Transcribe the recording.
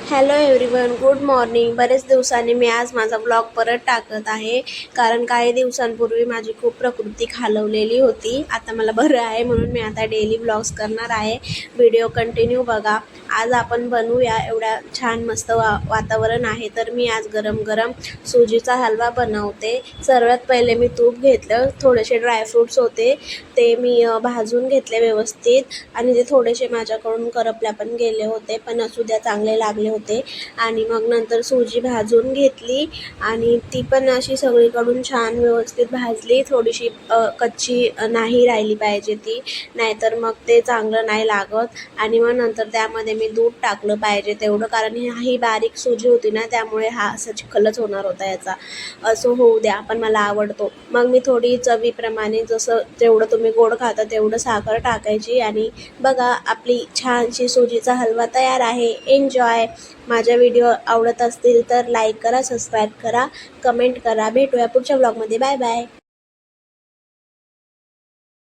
Hello everyone, good morning. बरेच दिवसांनी मी आज माझा ब्लॉग परत टाकत आहे, कारण काही दिवसांपूर्वी माझी खूप प्रकृती खालवलेली होती. आता मला बरं आहे, म्हणून मी आता डेली ब्लॉग्स करणार आहे. व्हिडिओ कंटिन्यू बघा. आज आपण बनवूया, एवढ्या छान मस्त वातावरण आहे, तर मी आज गरम गरम सुजीचा हलवा बनवते. सर्वात पहिले मी तूप घेतलं, थोडेसे ड्रायफ्रूट्स होते ते मी भाजून घेतले व्यवस्थित, आणि ते थोडेसे माझ्याकडून करपल्या पण गेले होते, पण असू द्या, चांगले लागले होते. आणि मग नंतर सुजी भाजून घेतली आणि ती पण अशी सगळीकडून छान व्यवस्थित भाजली. थोडीशी कच्ची नाही राहिली पाहिजे ती, नाहीतर मग ते चांगलं नाही लागत. आणि मग नंतर त्यामध्ये मी दूध टाकलं पाहिजे तेवढं, कारण ही बारीक सुजी होती ना, त्यामुळे हा असा चिखलच होणार होता याचा. असं होऊ द्या, पण मला आवडतो. मग मी थोडी चवीप्रमाणे, जसं जेवढं तुम्ही गोड खाता तेवढं साखर टाकायची. आणि बघा, आपली छानशी सुजीचा हलवा तयार आहे. एन्जॉय. माझ्या व्हिडिओ आवडत असतील तर लाईक करा, सबस्क्राईब करा, कमेंट करा. भेटूया पुढच्या ब्लॉगमध्ये. Bye bye.